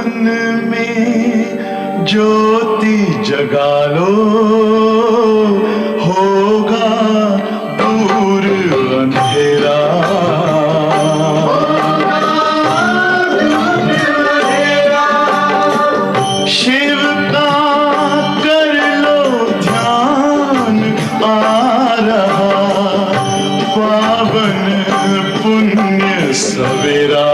मन में ज्योति जगा लो, होगा दूर अंधेरा। शिव का कर लो ध्यान, आ रहा पावन पुण्य सवेरा।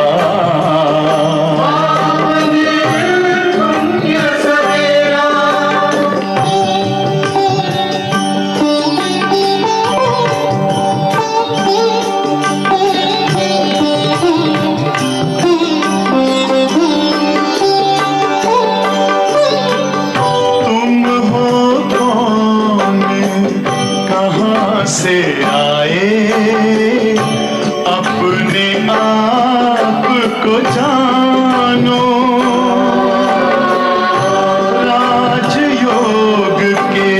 से आए अपने आप को जानो, राजयोग के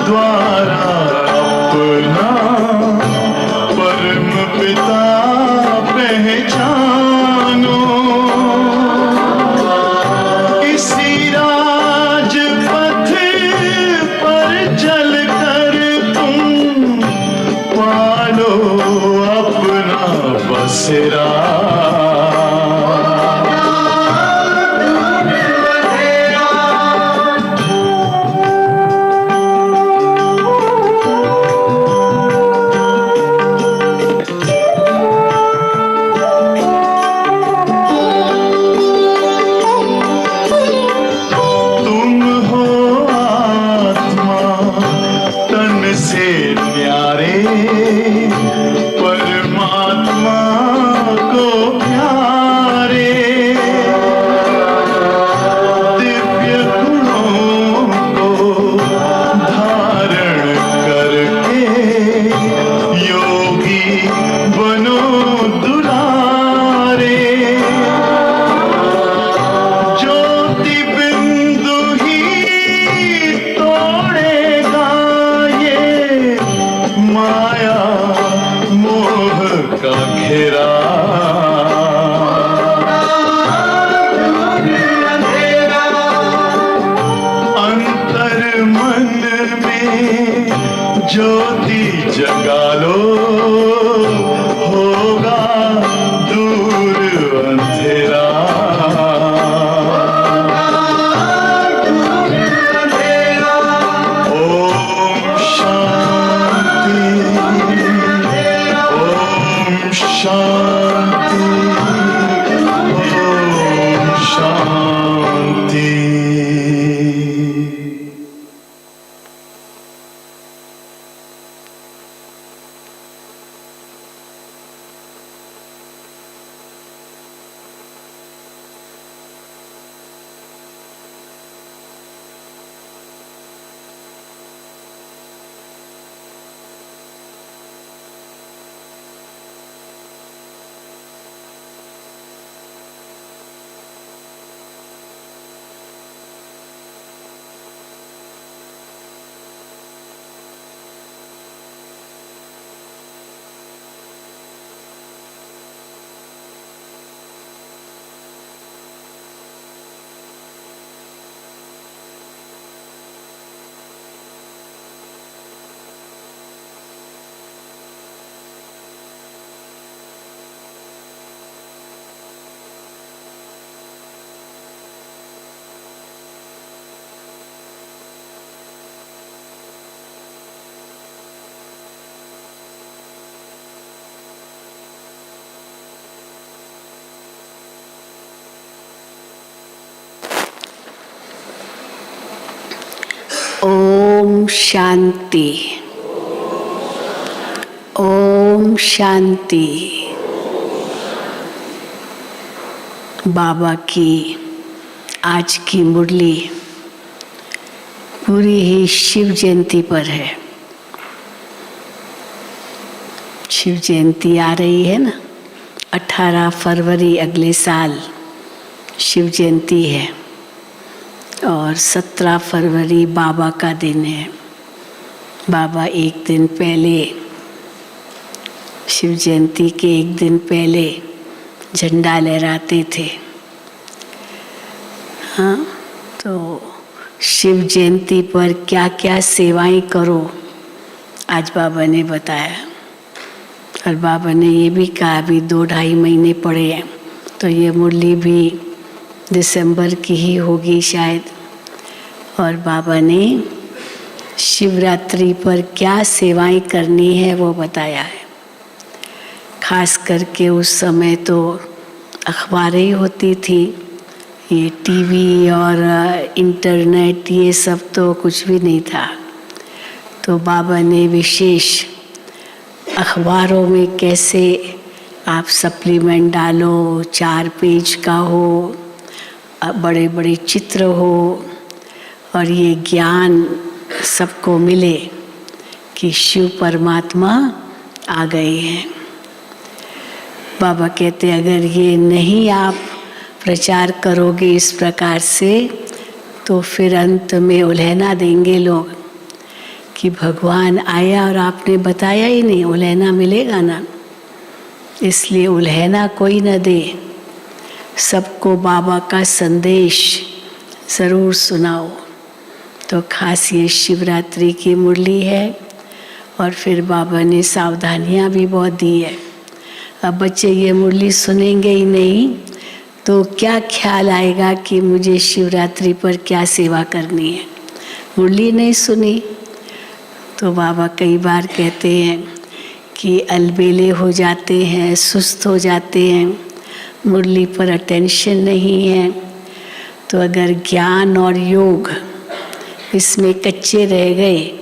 द्वारा अपना परम पिता पहचानो। इसी राजपथ पर चलकर पालो अपना बसेरा। तुम हो आत्मा तन से न्यारे, परमात्मा को प्यारे। दिव्य गुणों को धारण करके योगी बनो दुलारे। ज्योति बिंदु ही तोड़ेगा ये माया मोह का घेरा। अंतर मन में ज्योति जगा लो, होगा दूर अंधेरा। ओम शांति, ओम शांति, ओम शांति। ओम शांति, ओम शांति। बाबा की आज की मुरली पूरी ही शिव जयंती पर है। शिव जयंती आ रही है ना, 18 फरवरी अगले साल शिव जयंती है और 17 फरवरी बाबा का दिन है। बाबा एक दिन पहले, शिव जयंती के एक दिन पहले झंडा लहराते थे हाँ, तो शिव जयंती पर क्या क्या सेवाएं करो, आज बाबा ने बताया। और बाबा ने ये भी कहा अभी 2-2.5 महीने पड़े हैं, तो ये मुरली भी दिसंबर की ही होगी शायद। और बाबा ने शिवरात्रि पर क्या सेवाएं करनी है वो बताया है। खास करके उस समय तो अखबारें ही होती थी, ये टीवी और इंटरनेट ये सब तो कुछ भी नहीं था। तो बाबा ने विशेष अखबारों में कैसे आप सप्लीमेंट डालो, 4 पेज का हो, बड़े बड़े चित्र हो और ये ज्ञान सबको मिले कि शिव परमात्मा आ गए हैं। बाबा कहते अगर ये नहीं आप प्रचार करोगे इस प्रकार से तो फिर अंत में उल्हना देंगे लोग कि भगवान आया और आपने बताया ही नहीं, उल्हना मिलेगा ना। इसलिए उल्हना कोई न दे, सबको बाबा का संदेश ज़रूर सुनाओ। तो खास ये शिवरात्रि की मुरली है और फिर बाबा ने सावधानियाँ भी बहुत दी है। अब बच्चे ये मुरली सुनेंगे ही नहीं तो क्या ख्याल आएगा कि मुझे शिवरात्रि पर क्या सेवा करनी है। मुरली नहीं सुनी तो बाबा कई बार कहते हैं कि अलबेले हो जाते हैं, सुस्त हो जाते हैं, मुरली पर अटेंशन नहीं है। तो अगर ज्ञान और योग इसमें कच्चे रह गए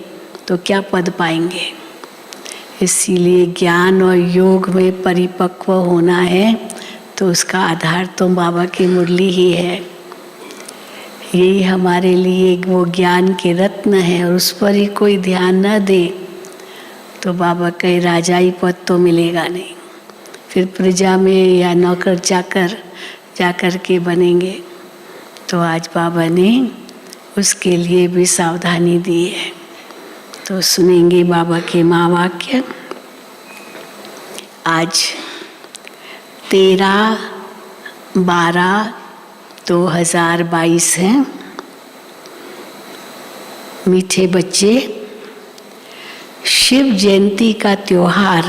तो क्या पद पाएंगे। इसीलिए ज्ञान और योग में परिपक्व होना है तो उसका आधार तो बाबा की मुरली ही है। यही हमारे लिए वो ज्ञान के रत्न है और उस पर ही कोई ध्यान न दे तो बाबा कहे राजाई पद तो मिलेगा नहीं, फिर प्रजा में या नौकर चाकर जाकर के बनेंगे। तो आज बाबा ने उसके लिए भी सावधानी दी है। तो सुनेंगे बाबा के महावाक्य। आज 13/12/2022 है। मीठे बच्चे, शिव जयंती का त्योहार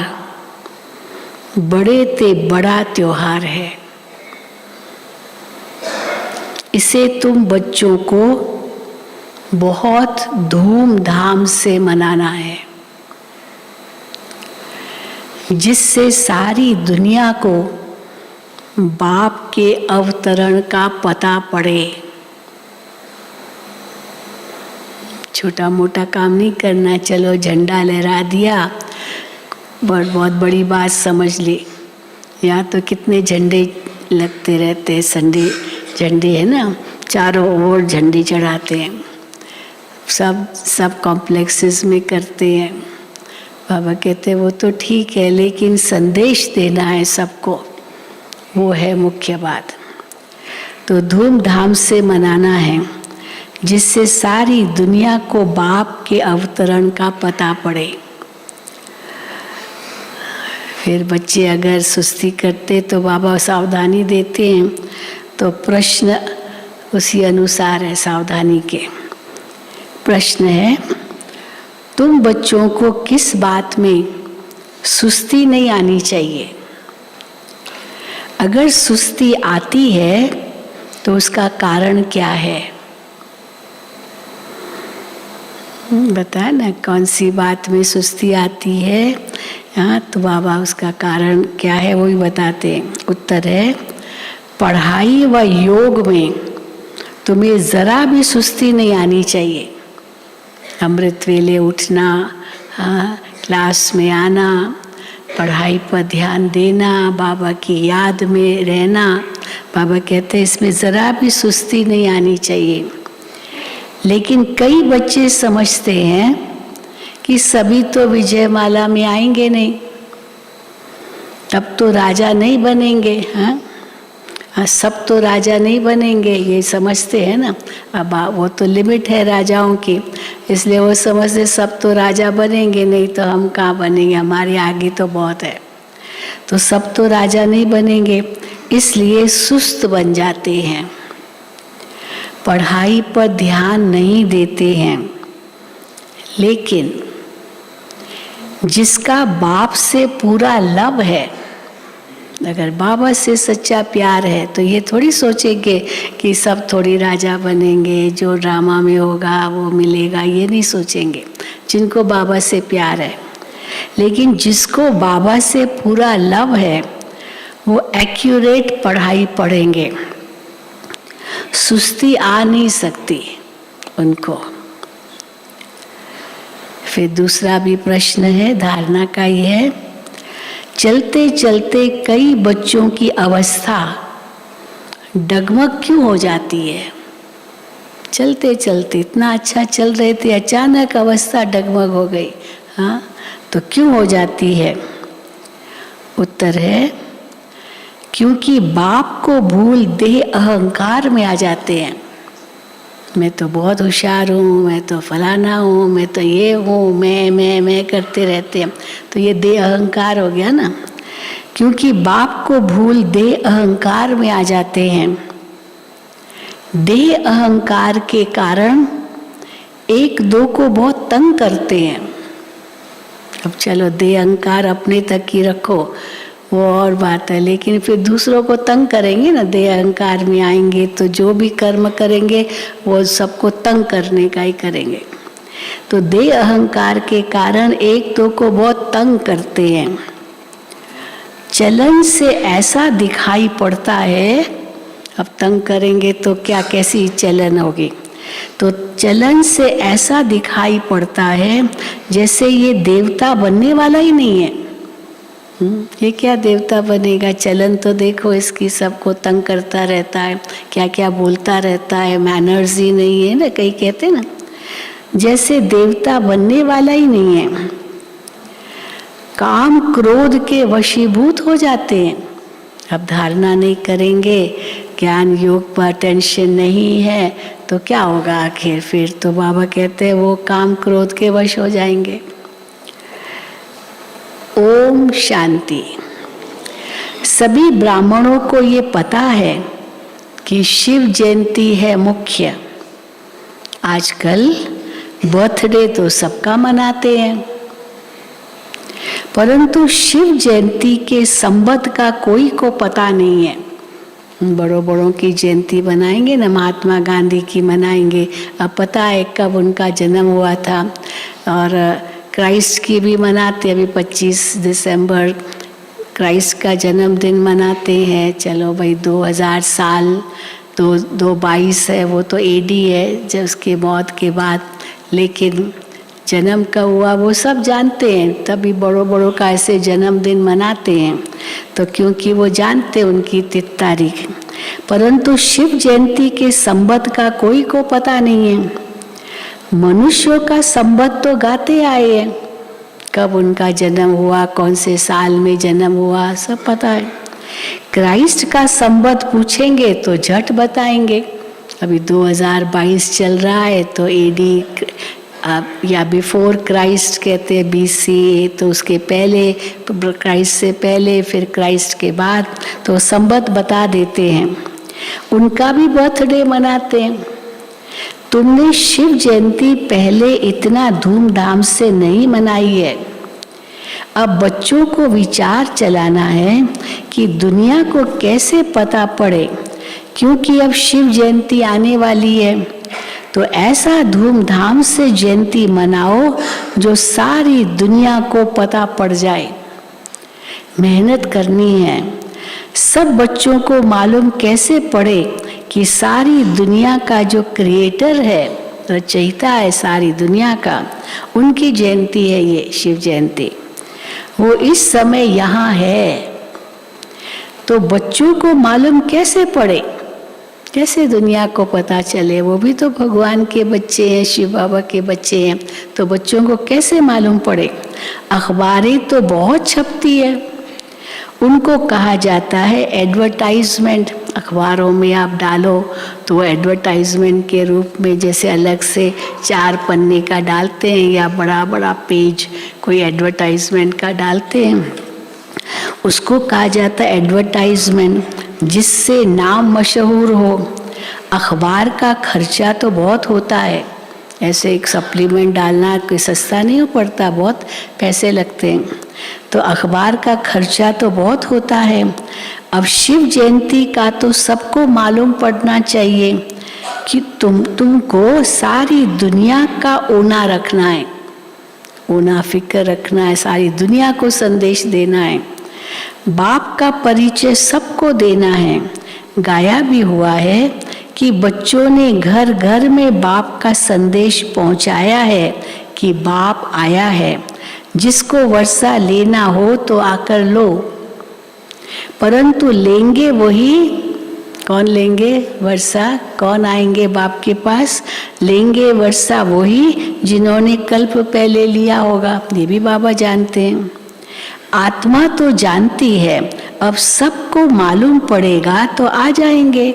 बड़े ते बड़ा त्योहार है। इसे तुम बच्चों को बहुत धूमधाम से मनाना है, जिससे सारी दुनिया को बाप के अवतरण का पता पड़े। छोटा मोटा काम नहीं करना, चलो झंडा लहरा दिया बहुत बड़ी बात समझ ली। यहाँ तो कितने झंडे लगते रहते हैं, संडे झंडे है ना, चारों ओर झंडे चढ़ाते हैं, सब कॉम्प्लेक्सेस में करते हैं। बाबा कहते हैं वो तो ठीक है, लेकिन संदेश देना है सबको, वो है मुख्य बात। तो धूमधाम से मनाना है जिससे सारी दुनिया को बाप के अवतरण का पता पड़े। फिर बच्चे अगर सुस्ती करते तो बाबा सावधानी देते हैं। तो प्रश्न उसी अनुसार है सावधानी के। प्रश्न है, तुम बच्चों को किस बात में सुस्ती नहीं आनी चाहिए? अगर सुस्ती आती है तो उसका कारण क्या है? बता ना, कौन सी बात में सुस्ती आती है? हाँ, तो बाबा उसका कारण क्या है वो ही बताते हैं। उत्तर है, पढ़ाई व योग में तुम्हें ज़रा भी सुस्ती नहीं आनी चाहिए। अमृत वेले उठना, हाँ, क्लास में आना, पढ़ाई पर ध्यान देना, बाबा की याद में रहना। बाबा कहते हैं इसमें ज़रा भी सुस्ती नहीं आनी चाहिए। लेकिन कई बच्चे समझते हैं कि सभी तो विजयमाला में आएंगे नहीं, अब तो राजा नहीं बनेंगे। हाँ, सब तो राजा नहीं बनेंगे, ये समझते हैं ना। अब वो तो लिमिट है राजाओं की, इसलिए वो समझते सब तो राजा बनेंगे नहीं तो हम कहाँ बनेंगे, हमारे आगे तो बहुत है। तो सब तो राजा नहीं बनेंगे, इसलिए सुस्त बन जाते हैं। पढ़ाई पर ध्यान नहीं देते हैं, लेकिन जिसका बाप से पूरा लव है, अगर बाबा से सच्चा प्यार है तो ये थोड़ी सोचेंगे कि सब थोड़ी राजा बनेंगे, जो ड्रामा में होगा वो मिलेगा, ये नहीं सोचेंगे। जिनको बाबा से प्यार है, लेकिन जिसको बाबा से पूरा लव है वो एक्यूरेट पढ़ाई पढ़ेंगे, सुस्ती आ नहीं सकती उनको। फिर दूसरा भी प्रश्न है धारणा का, ये है चलते चलते कई बच्चों की अवस्था डगमग क्यों हो जाती है? चलते चलते इतना अच्छा चल रहे थे, अचानक अवस्था डगमग हो गई, हाँ, तो क्यों हो जाती है? उत्तर है क्योंकि बाप को भूल देह अहंकार में आ जाते हैं। मैं तो बहुत होशियार हूँ, मैं तो फलाना हूँ, मैं तो ये हूँ, मैं करते रहते हैं, तो ये देह अहंकार हो गया ना। क्योंकि बाप को भूल देह अहंकार में आ जाते हैं। देह अहंकार के कारण एक दो को बहुत तंग करते हैं। अब चलो देह अहंकार अपने तक ही रखो, वो और बात है, लेकिन फिर दूसरों को तंग करेंगे ना, देह अहंकार में आएंगे तो जो भी कर्म करेंगे वो सबको तंग करने का ही करेंगे। तो देह अहंकार के कारण एक दो को बहुत तंग करते हैं। चलन से ऐसा दिखाई पड़ता है, अब तंग करेंगे तो क्या कैसी चलन होगी? तो चलन से ऐसा दिखाई पड़ता है जैसे ये देवता बनने वाला ही नहीं है। ये क्या देवता बनेगा? चलन तो देखो इसकी, सबको तंग करता रहता है, क्या क्या बोलता रहता है, मैनर्स ही नहीं है ना, कई कहते ना, जैसे देवता बनने वाला ही नहीं है। काम क्रोध के वशीभूत हो जाते हैं। अब धारणा नहीं करेंगे, ज्ञान योग पर अटेंशन नहीं है तो क्या होगा आखिर? फिर तो बाबा कहते हैं वो काम क्रोध के वश हो जाएंगे। ओम शांति। सभी ब्राह्मणों को ये पता है कि शिव जयंती है मुख्य। आजकल बर्थडे तो सबका मनाते हैं, परंतु शिव जयंती के संबंध का कोई को पता नहीं है। बड़ों बड़ों की जयंती बनाएंगे ना, महात्मा गांधी की मनाएंगे, अब पता है कब उनका जन्म हुआ था, और क्राइस्ट की भी मनाते, अभी 25 दिसंबर क्राइस्ट का जन्मदिन मनाते हैं। चलो भाई 2000 साल 22 है, वो तो एडी है जब उसके मौत के बाद, लेकिन जन्म का हुआ वो सब जानते हैं, तभी बड़ों बड़ों का ऐसे जन्मदिन मनाते हैं, तो क्योंकि वो जानते उनकी तारीख। परंतु शिव जयंती के संबंध का कोई को पता नहीं है। मनुष्यों का संबंध तो गाते आए हैं, कब उनका जन्म हुआ, कौन से साल में जन्म हुआ, सब पता है। क्राइस्ट का संबंध पूछेंगे तो झट बताएंगे। अभी 2022 चल रहा है तो एडी या बिफोर क्राइस्ट कहते हैं, BC, तो उसके पहले, क्राइस्ट से पहले, फिर क्राइस्ट के बाद, तो संबंध बता देते हैं। उनका भी बर्थडे मनाते हैं। तुमने शिव जयंती पहले इतना धूमधाम से नहीं मनाई है। अब बच्चों को विचार चलाना है कि दुनिया को कैसे पता पड़े, क्योंकि अब शिव जयंती आने वाली है, तो ऐसा धूमधाम से जयंती मनाओ जो सारी दुनिया को पता पड़ जाए। मेहनत करनी है। सब बच्चों को मालूम कैसे पड़े कि सारी दुनिया का जो क्रिएटर है, रचयिता है सारी दुनिया का, उनकी जयंती है ये शिव जयंती। वो इस समय यहाँ है, तो बच्चों को मालूम कैसे पड़े, कैसे दुनिया को पता चले? वो भी तो भगवान के बच्चे हैं, शिव बाबा के बच्चे हैं, तो बच्चों को कैसे मालूम पड़े? अखबारें तो बहुत छपती है, उनको कहा जाता है एडवर्टाइजमेंट। अखबारों में आप डालो तो एडवर्टाइजमेंट के रूप में, जैसे अलग से 4 पन्ने का डालते हैं या बड़ा बड़ा पेज कोई एडवर्टाइजमेंट का डालते हैं, उसको कहा जाता है एडवर्टाइजमेंट। जिससे नाम मशहूर हो, अखबार का खर्चा तो बहुत होता है, ऐसे एक सप्लीमेंट डालना कोई सस्ता नहीं पड़ता, बहुत पैसे लगते हैं, तो अखबार का खर्चा तो बहुत होता है। अब शिव जयंती का तो सबको मालूम पड़ना चाहिए कि तुमको सारी दुनिया का ओना रखना है, ओना फिक्र रखना है, सारी दुनिया को संदेश देना है, बाप का परिचय सबको देना है। गाया भी हुआ है कि बच्चों ने घर घर में बाप का संदेश पहुंचाया है कि बाप आया है, जिसको वर्षा लेना हो तो आकर लो। परंतु लेंगे वही, कौन लेंगे वर्षा, कौन आएंगे बाप के पास? लेंगे वर्षा वही जिन्होंने कल्प पहले लिया होगा, ये भी बाबा जानते हैं। आत्मा तो जानती है, अब सबको मालूम पड़ेगा तो आ जाएंगे,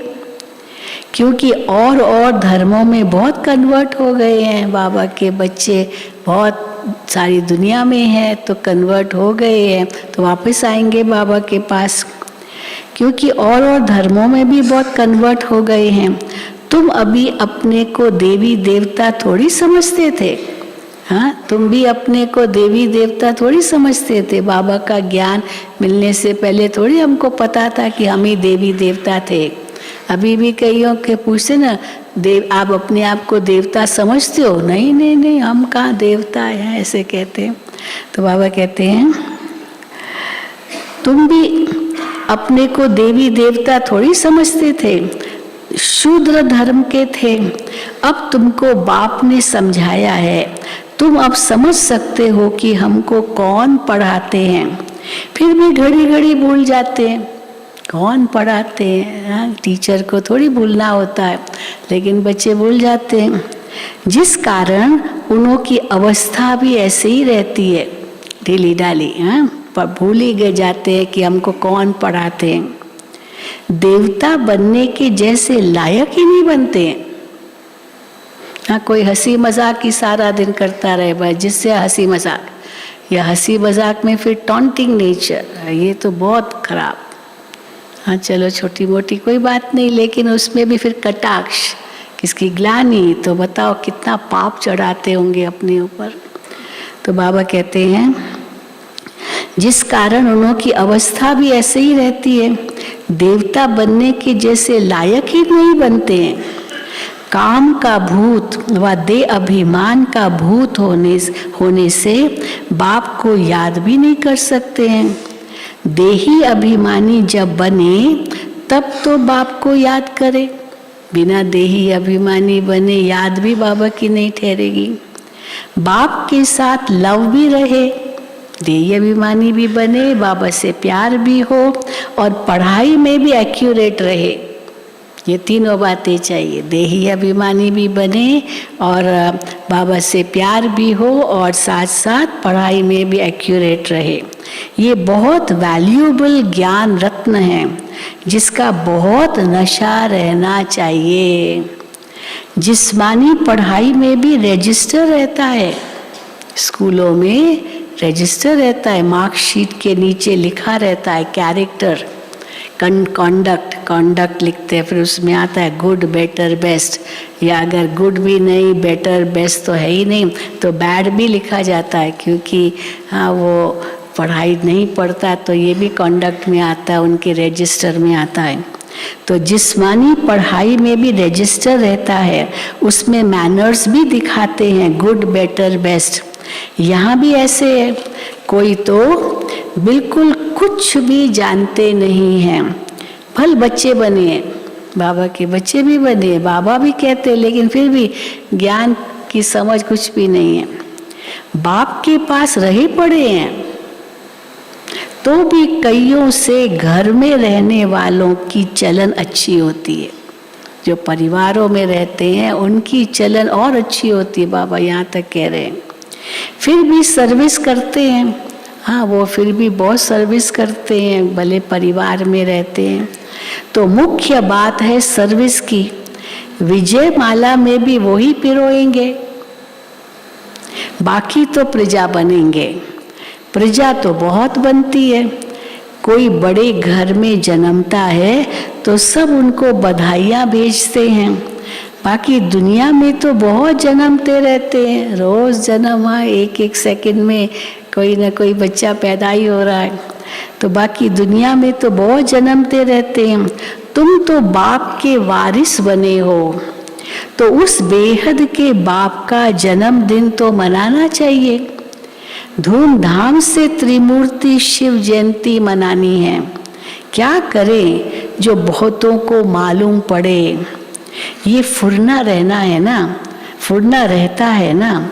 क्योंकि और धर्मों में बहुत कन्वर्ट हो गए हैं बाबा के बच्चे, बहुत सारी दुनिया में है तो कन्वर्ट हो गए हैं, तो वापस आएंगे बाबा के पास, क्योंकि और धर्मों में भी बहुत कन्वर्ट हो गए हैं। तुम अभी अपने को देवी देवता थोड़ी समझते थे, हाँ, तुम भी अपने को देवी देवता थोड़ी समझते थे। बाबा का ज्ञान मिलने से पहले थोड़ी हमको पता था कि हम ही देवी देवता थे। अभी भी कईयों के पूछते ना, देव आप अपने आप को देवता समझते हो? नहीं नहीं नहीं, हम कहाँ देवता हैं, ऐसे कहते हैं। तो बाबा कहते हैं तुम भी अपने को देवी देवता थोड़ी समझते थे, शूद्र धर्म के थे। अब तुमको बाप ने समझाया है, तुम अब समझ सकते हो कि हमको कौन पढ़ाते हैं। फिर भी घड़ी घड़ी भूल जाते हैं कौन पढ़ाते हैं, टीचर को थोड़ी भूलना होता है, लेकिन बच्चे भूल जाते हैं, जिस कारण उन्हों की अवस्था भी ऐसे ही रहती है, ढीली ढाली, पर भूल ही गए जाते हैं कि हमको कौन पढ़ाते हैं। देवता बनने के जैसे लायक ही नहीं बनते हैं। हाँ, कोई हंसी मजाक ही सारा दिन करता रहे बस, जिससे हंसी मजाक, या हंसी मजाक में फिर टॉन्टिंग नेचर, ये तो बहुत खराब। हाँ चलो छोटी मोटी कोई बात नहीं, लेकिन उसमें भी फिर कटाक्ष, किसकी ग्लानि, तो बताओ कितना पाप चढ़ाते होंगे अपने ऊपर। तो बाबा कहते हैं जिस कारण उन्हों की अवस्था भी ऐसे ही रहती है, देवता बनने के जैसे लायक ही नहीं बनते हैं। काम का भूत व दे अभिमान का भूत होने से बाप को याद भी नहीं कर सकते हैं। देही अभिमानी जब बने तब तो बाप को याद करे, बिना देही अभिमानी बने याद भी बाबा की नहीं ठहरेगी। बाप के साथ लव भी रहे, देही अभिमानी भी बने, बाबा से प्यार भी हो और पढ़ाई में भी एक्यूरेट रहे। ये तीनों बातें चाहिए, देही अभिमानी भी बने और बाबा से प्यार भी हो और साथ साथ पढ़ाई में भी एक्यूरेट रहे। ये बहुत वैल्यूएबल ज्ञान रत्न है, जिसका बहुत नशा रहना चाहिए। जिस्मानी पढ़ाई में भी रजिस्टर रहता है, स्कूलों में रजिस्टर रहता है, मार्कशीट के नीचे लिखा रहता है कैरेक्टर, कंडक्ट लिखते हैं, फिर उसमें आता है गुड, बेटर, बेस्ट, या अगर गुड भी नहीं, बेटर, बेस्ट तो है ही नहीं, तो बैड भी लिखा जाता है, क्योंकि हाँ वो पढ़ाई नहीं पढ़ता, तो ये भी कंडक्ट में आता है, उनके रजिस्टर में आता है। तो जिस्मानी पढ़ाई में भी रजिस्टर रहता है, उसमें मैनर्स भी दिखाते हैं, गुड, बेटर, बेस्ट। यहाँ भी ऐसे है, कोई तो बिल्कुल कुछ भी जानते नहीं हैं, भल बच्चे बने हैं, बाबा के बच्चे भी बने, बाबा भी कहते हैं, लेकिन फिर भी ज्ञान की समझ कुछ भी नहीं है। बाप के पास रहे पड़े हैं तो भी कईयों से घर में रहने वालों की चलन अच्छी होती है, जो परिवारों में रहते हैं उनकी चलन और अच्छी होती है, बाबा यहाँ तक कह रहे हैं। फिर भी सर्विस करते हैं, हाँ वो फिर भी बहुत सर्विस करते हैं, भले परिवार में रहते हैं। तो मुख्य बात है सर्विस की। विजय माला में भी वही पिरोएंगे, बाकी तो प्रजा बनेंगे। प्रजा तो बहुत बनती है, कोई बड़े घर में जन्मता है तो सब उनको बधाइयाँ भेजते हैं। बाकी दुनिया में तो बहुत जन्मते रहते हैं, रोज जन्म है, एक एक सेकंड में कोई ना कोई बच्चा पैदा ही हो रहा है। तो बाकी दुनिया में तो बहुत जन्मते रहते हैं। तुम तो बाप के वारिस बने हो, तो उस बेहद के बाप का जन्मदिन तो मनाना चाहिए। धूमधाम से त्रिमूर्ति शिव जयंती मनानी है। क्या करें जो बहुतों को मालूम पड़े। ये फुरना रहना है ना, फुरना रहता है ना।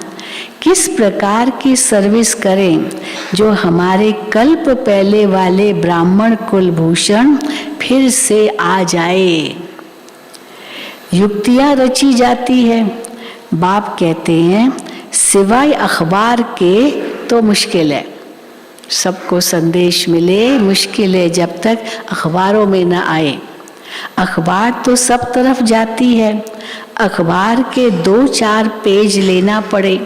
किस प्रकार की सर्विस करें जो हमारे कल्प पहले वाले ब्राह्मण कुलभूषण फिर से आ जाए। युक्तियां रची जाती है। बाप कहते हैं सिवाय अखबार के तो मुश्किल है, सबको संदेश मिले मुश्किल है जब तक अखबारों में न आए। अखबार तो सब तरफ जाती है, अखबार के 2-4 पेज लेना पड़े।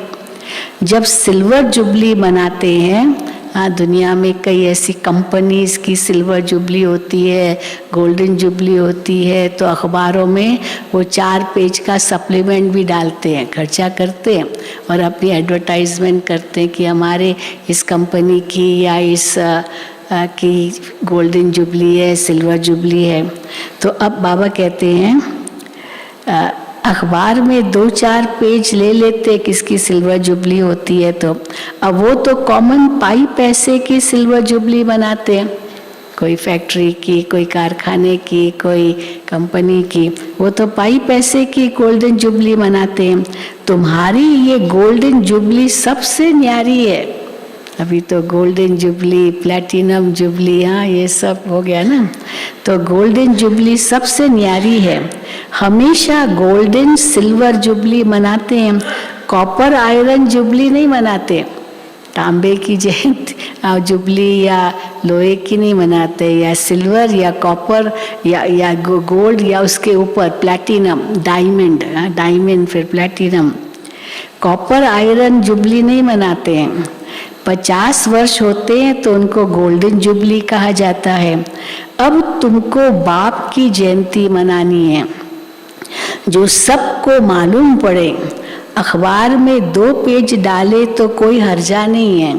जब सिल्वर जुबली मनाते हैं, दुनिया में कई ऐसी कंपनीज की सिल्वर जुबली होती है, गोल्डन जुबली होती है, तो अखबारों में वो 4 पेज का सप्लीमेंट भी डालते हैं, खर्चा करते हैं और अपनी एडवर्टाइजमेंट करते हैं कि हमारे इस कंपनी की या इस की गोल्डन जुबली है, सिल्वर जुबली है। तो अब बाबा कहते हैं अखबार में 2-4 पेज ले लेते किसकी सिल्वर जुबली होती है, तो अब वो तो कॉमन पाई पैसे की सिल्वर जुबली बनाते हैं, कोई फैक्ट्री की, कोई कारखाने की, कोई कंपनी की, वो तो पाई पैसे की गोल्डन जुबली मनाते हैं। तुम्हारी ये गोल्डन जुबली सबसे न्यारी है। अभी तो गोल्डन जुबली, प्लैटिनम जुबली, हाँ ये सब हो गया ना। तो गोल्डन जुबली सबसे न्यारी है। हमेशा गोल्डन सिल्वर जुबली मनाते हैं, कॉपर आयरन जुबली नहीं मनाते। तांबे की जयंती जुबली या लोहे की नहीं मनाते, या सिल्वर या कॉपर या गोल्ड या उसके ऊपर प्लैटिनम, डायमंड, डायमंड फिर प्लैटिनम। कॉपर आयरन जुबली नहीं मनाते हैं। 50 वर्ष होते हैं तो उनको गोल्डन जुबली कहा जाता है। अब तुमको बाप की जयंती मनानी है जो सबको मालूम पड़े। अखबार में 2 पेज डाले तो कोई हर्जा नहीं है,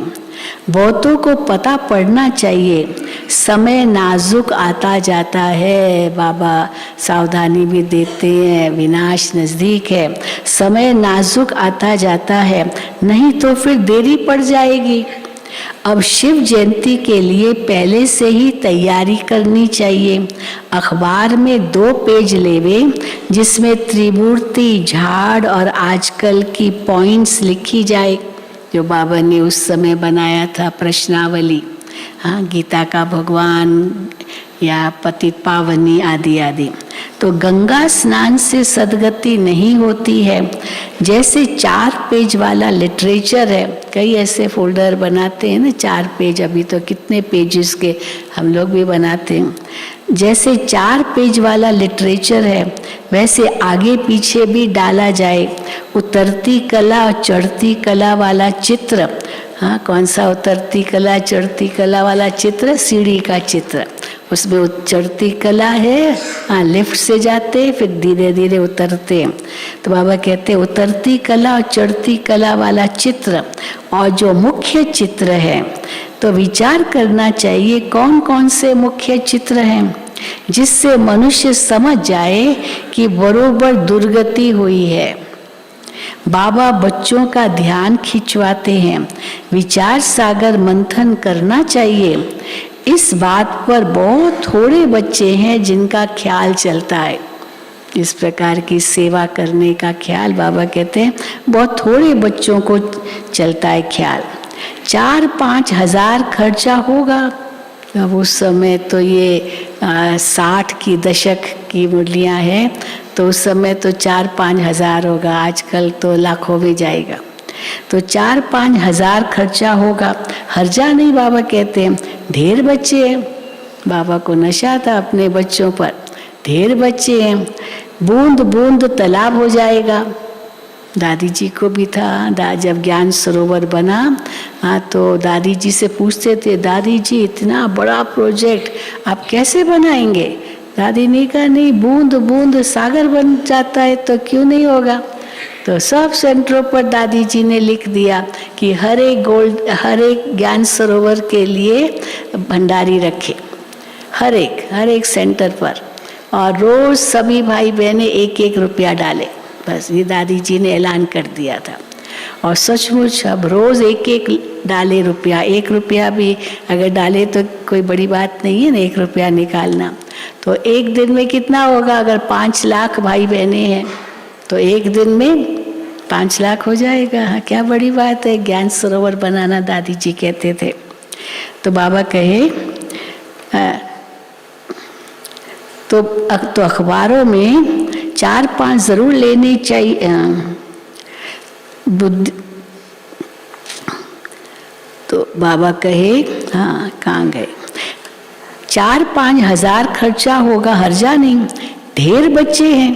बहुतों को पता पड़ना चाहिए। समय नाजुक आता जाता है, बाबा सावधानी भी देते हैं, विनाश नज़दीक है। समय नाजुक आता जाता है, नहीं तो फिर देरी पड़ जाएगी। अब शिव जयंती के लिए पहले से ही तैयारी करनी चाहिए। अखबार में 2 पेज लेवे जिसमें त्रिमूर्ति, झाड़ और आजकल की पॉइंट्स लिखी जाए, जो बाबा ने उस समय बनाया था प्रश्नावली। हाँ, गीता का भगवान या पतित पावनी आदि आदि। तो गंगा स्नान से सदगति नहीं होती है। जैसे 4 पेज वाला लिटरेचर है, कई ऐसे फोल्डर बनाते हैं ना 4 पेज, अभी तो कितने पेजेस के हम लोग भी बनाते हैं। जैसे 4 पेज वाला लिटरेचर है, वैसे आगे पीछे भी डाला जाए। उतरती कला और चढ़ती कला वाला चित्र, हाँ कौन सा उतरती कला चढ़ती कला वाला चित्र? सीढ़ी का चित्र, उसमें चढ़ती कला है, हाँ लिफ्ट से जाते फिर धीरे धीरे उतरते। तो बाबा कहते हैं उतरती कला और चढ़ती कला वाला चित्र और जो मुख्य चित्र है, तो विचार करना चाहिए कौन कौन से मुख्य चित्र हैं जिससे मनुष्य समझ जाए कि बरोबर दुर्गति हुई है। बाबा बच्चों का ध्यान खिंचवाते हैं, विचार सागर मंथन करना चाहिए। इस बात पर बहुत थोड़े बच्चे हैं जिनका ख्याल चलता है। इस प्रकार की सेवा करने का ख्याल बाबा कहते हैं बहुत थोड़े बच्चों को चलता है ख्याल। 4-5 हजार खर्चा होगा। अब उस समय तो ये 60 की दशक की मुरलियाँ हैं, तो उस समय तो 4-5 हजार होगा, आजकल तो लाखों में जाएगा। तो 4-5 हजार खर्चा होगा, हर्जा नहीं बाबा कहते हैं। ढेर बच्चे हैं, बाबा को नशा था अपने बच्चों पर, ढेर बच्चे हैं, बूंद बूंद तालाब हो जाएगा। दादी जी को भी था। जब ज्ञान सरोवर बना, हाँ, तो दादी जी से पूछते थे, दादी जी इतना बड़ा प्रोजेक्ट आप कैसे बनाएंगे? दादी ने कहा, नहीं, बूंद बूंद सागर बन जाता है तो क्यों नहीं होगा। तो सब सेंटरों पर दादी जी ने लिख दिया कि हर एक ज्ञान सरोवर के लिए भंडारी रखे, हर एक सेंटर पर, और रोज सभी भाई बहनें 1-1 रुपया डाले। बस ये दादी जी ने ऐलान कर दिया था। और सचमुच अब रोज 1-1 डाले रुपया, 1 रुपया भी अगर डाले तो कोई बड़ी बात नहीं है ना, 1 रुपया निकालना। तो एक दिन में कितना होगा? अगर 5 लाख भाई बहनें हैं तो एक दिन में 5 लाख हो जाएगा। हाँ, क्या बड़ी बात है ज्ञान सरोवर बनाना, दादी जी कहते थे। तो बाबा कहे तो अखबारों में 4-5 जरूर लेने चाहिए। बुद्धि तो बाबा कहे, हाँ, कहाँ गए? 4-5 हजार खर्चा होगा, हर्जा नहीं, ढेर बच्चे हैं,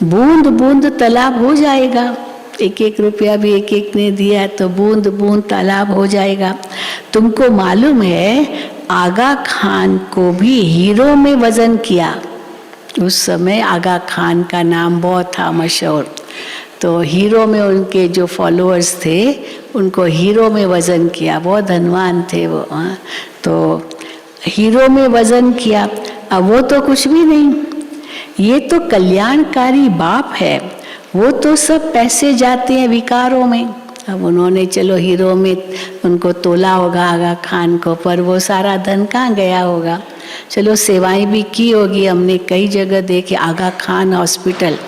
बूंद बूंद तालाब हो जाएगा। 1-1 रुपया भी 1-1 ने दिया तो बूंद बूंद तालाब हो जाएगा। तुमको मालूम है आगा खान को भी हीरो में वजन किया। उस समय आगा खान का नाम बहुत था मशहूर, तो हीरो में उनके जो फॉलोअर्स थे उनको हीरो में वजन किया। बहुत धनवान थे वो, हाँ, तो हीरो में वजन किया। अब वो तो कुछ भी नहीं, ये तो कल्याणकारी बाप है, वो तो सब पैसे जाते हैं विकारों में। अब उन्होंने चलो हीरो में उनको तोला होगा आगा खान को, पर वो सारा धन कहाँ गया होगा। चलो सेवाएं भी की होगी, हमने कई जगह देखे। आगा खान हॉस्पिटल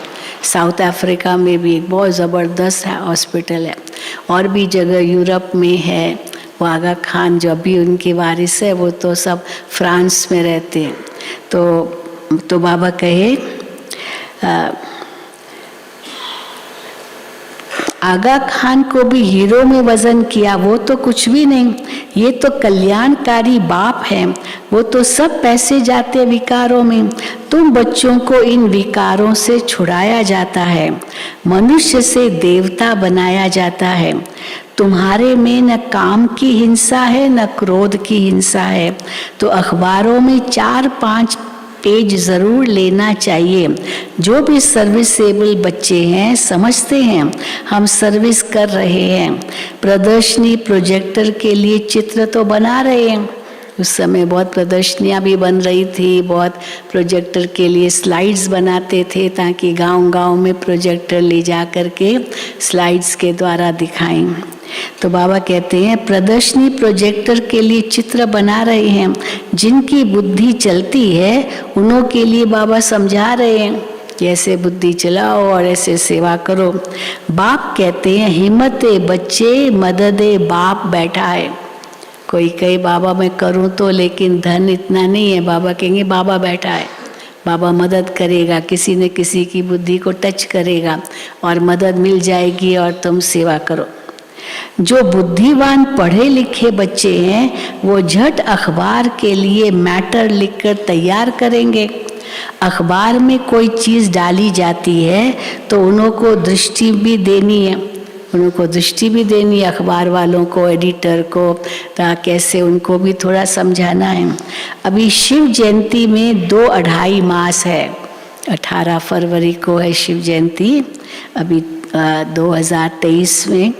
साउथ अफ्रीका में भी एक बहुत ज़बरदस्त हॉस्पिटल है, और भी जगह यूरोप में है। वो आगा खान जो अभी उनके वारिस है वो तो सब फ्रांस में रहते हैं। तो बाबा कहे आगा खान को भी हीरो में वजन किया, वो तो कुछ भी नहीं, ये तो कल्याणकारी बाप है, वो तो सब पैसे जाते विकारों में। तुम बच्चों को इन विकारों से छुड़ाया जाता है, मनुष्य से देवता बनाया जाता है। तुम्हारे में न काम की हिंसा है न क्रोध की हिंसा है। तो अखबारों में 4-5 पेज जरूर लेना चाहिए। जो भी सर्विसेबल बच्चे हैं समझते हैं हम सर्विस कर रहे हैं। प्रदर्शनी प्रोजेक्टर के लिए चित्र तो बना रहे हैं, उस समय बहुत प्रदर्शनियाँ भी बन रही थी, बहुत प्रोजेक्टर के लिए स्लाइड्स बनाते थे ताकि गांव-गांव में प्रोजेक्टर ले जा कर के स्लाइड्स के द्वारा दिखाएं। तो बाबा कहते हैं प्रदर्शनी प्रोजेक्टर के लिए चित्र बना रहे हैं, जिनकी बुद्धि चलती है उन्हों के लिए बाबा समझा रहे हैं कि ऐसे बुद्धि चलाओ और ऐसे सेवा करो। बाप कहते हैं हिम्मते बच्चे मददे बाप बैठा है। कोई कहे बाबा मैं करूं तो, लेकिन धन इतना नहीं है। बाबा कहेंगे बाबा बैठा है, बाबा मदद करेगा, किसी न किसी की बुद्धि को टच करेगा और मदद मिल जाएगी और तुम सेवा करो। जो बुद्धिवान पढ़े लिखे बच्चे हैं वो झट अखबार के लिए मैटर लिखकर तैयार करेंगे। अखबार में कोई चीज़ डाली जाती है तो उनको दृष्टि भी देनी है, उनको दृष्टि भी देनी है अखबार वालों को, एडिटर को, कैसे उनको भी थोड़ा समझाना है। अभी शिव जयंती में 2-2.5 मास है, 18 फरवरी को है शिव जयंती, अभी 2023 में।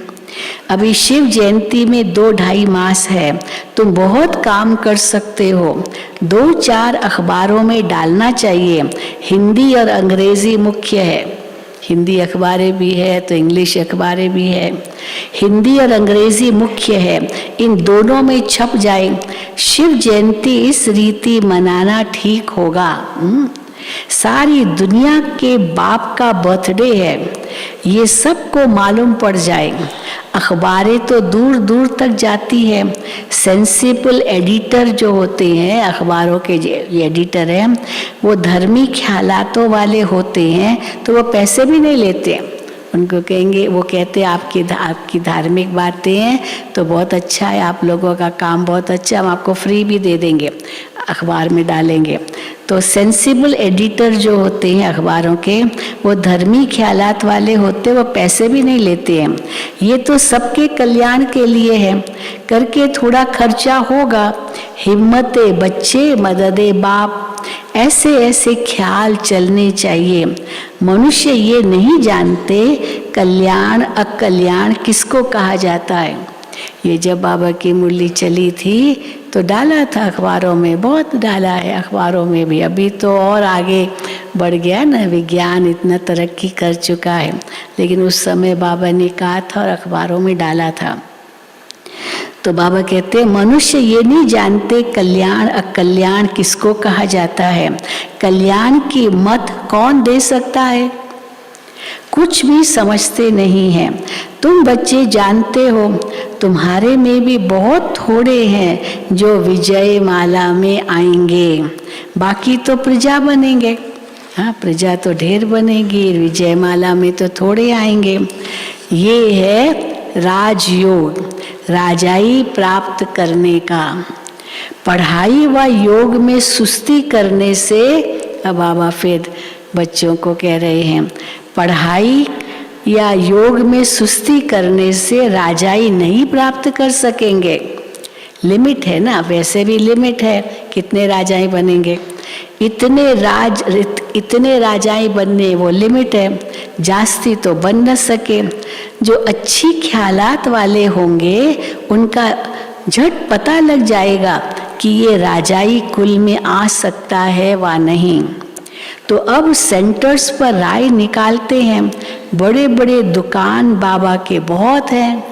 अभी शिव जयंती में 2-2.5 मास है। तुम बहुत काम कर सकते हो, 2-4 अखबारों में डालना चाहिए। हिंदी और अंग्रेजी मुख्य है, हिंदी अखबारें भी है तो इंग्लिश अखबारें भी है। हिंदी और अंग्रेजी मुख्य है, इन दोनों में छप जाए। शिव जयंती इस रीति मनाना ठीक होगा। सारी दुनिया के बाप का बर्थडे है, ये सबको मालूम पड़ जाए। अखबारें तो दूर दूर तक जाती है। सेंसिबल एडिटर जो होते हैं, अखबारों के एडिटर हैं, वो धर्मी ख्यालातों वाले होते हैं तो वो पैसे भी नहीं लेते। उनको कहेंगे, वो कहते हैं आपकी धार्मिक बातें हैं तो बहुत अच्छा है, आप लोगों का काम बहुत अच्छा है, हम आपको फ्री भी दे देंगे। अखबार में डालेंगे। तो सेंसिबल एडिटर जो होते हैं अखबारों के, वो धर्मी ख्यालात वाले होते, वो पैसे भी नहीं लेते हैं। ये तो सबके कल्याण के लिए है, करके थोड़ा खर्चा होगा, हिम्मते बच्चे मददे बाप, ऐसे ऐसे ख्याल चलने चाहिए। मनुष्य ये नहीं जानते कल्याण अकल्याण किसको कहा जाता है। ये जब बाबा की मुरली चली थी तो डाला था अखबारों में, बहुत डाला है अखबारों में भी। अभी तो और आगे बढ़ गया ना, विज्ञान इतना तरक्की कर चुका है, लेकिन उस समय बाबा ने कहा था और अखबारों में डाला था। तो बाबा कहते हैं मनुष्य ये नहीं जानते कल्याण अकल्याण किसको कहा जाता है। कल्याण की मत कौन दे सकता है, कुछ भी समझते नहीं हैं। तुम बच्चे जानते हो तुम्हारे में भी बहुत थोड़े हैं जो विजय माला में आएंगे, बाकी तो प्रजा बनेंगे। हाँ, प्रजा तो ढेर बनेगी, विजय माला में तो थोड़े आएंगे। ये है राजयोग, राजाई प्राप्त करने का। पढ़ाई व योग में सुस्ती करने से, अब बाबा फिर बच्चों को कह रहे हैं, पढ़ाई या योग में सुस्ती करने से राजाई नहीं प्राप्त कर सकेंगे। लिमिट है ना, वैसे भी लिमिट है, कितने राजाएं बनेंगे, इतने राजाएं बनने वो लिमिट है, जास्ती तो बन न सके। जो अच्छी ख्यालात वाले होंगे उनका झट पता लग जाएगा कि ये राजाई कुल में आ सकता है वा नहीं। तो अब सेंटर्स पर राय निकालते हैं। बड़े बड़े दुकान बाबा के बहुत हैं।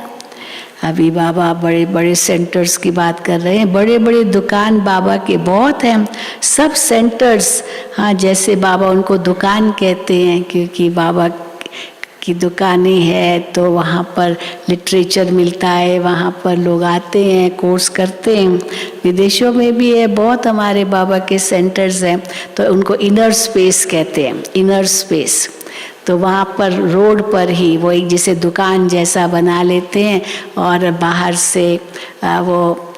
अभी बाबा बड़े बड़े सेंटर्स की बात कर रहे हैं, बड़े बड़े दुकान बाबा के बहुत हैं। सब सेंटर्स, हाँ, जैसे बाबा उनको दुकान कहते हैं क्योंकि बाबा की दुकानें हैं, तो वहाँ पर लिटरेचर मिलता है, वहाँ पर लोग आते हैं, कोर्स करते हैं। विदेशों में भी है, बहुत हमारे बाबा के सेंटर्स हैं, तो उनको इनर स्पेस कहते हैं, इनर स्पेस। तो वहाँ पर रोड पर ही वो एक जैसे दुकान जैसा बना लेते हैं और बाहर से वो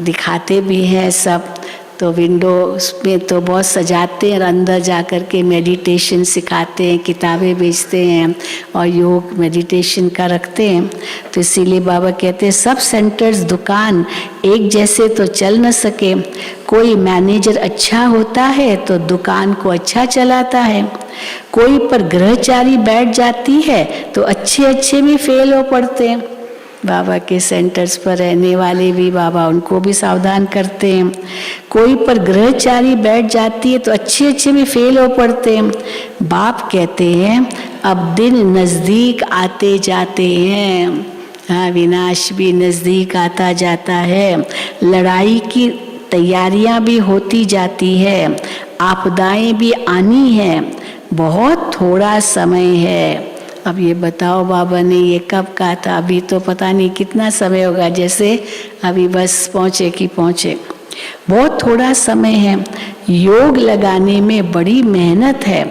दिखाते भी हैं सब। तो विंडोज में तो बहुत सजाते हैं और अंदर जा कर के मेडिटेशन सिखाते हैं, किताबें बेचते हैं और योग मेडिटेशन का रखते हैं। तो इसीलिए बाबा कहते हैं सब सेंटर्स दुकान एक जैसे तो चल न सके। कोई मैनेजर अच्छा होता है तो दुकान को अच्छा चलाता है, कोई पर गृहचारी बैठ जाती है तो अच्छे अच्छे भी फेल हो पड़ते हैं। बाबा के सेंटर्स पर रहने वाले भी बाबा उनको भी सावधान करते हैं। कोई पर गृहचारी बैठ जाती है तो अच्छे अच्छे भी फेल हो पड़ते हैं। बाप कहते हैं अब दिन नज़दीक आते जाते हैं, हाँ, विनाश भी नज़दीक आता जाता है। लड़ाई की तैयारियां भी होती जाती है, आपदाएं भी आनी हैं, बहुत थोड़ा समय है। अब ये बताओ बाबा ने ये कब कहा था, अभी तो पता नहीं कितना समय होगा, जैसे अभी बस पहुँचे कि पहुँचे, बहुत थोड़ा समय है। योग लगाने में बड़ी मेहनत है,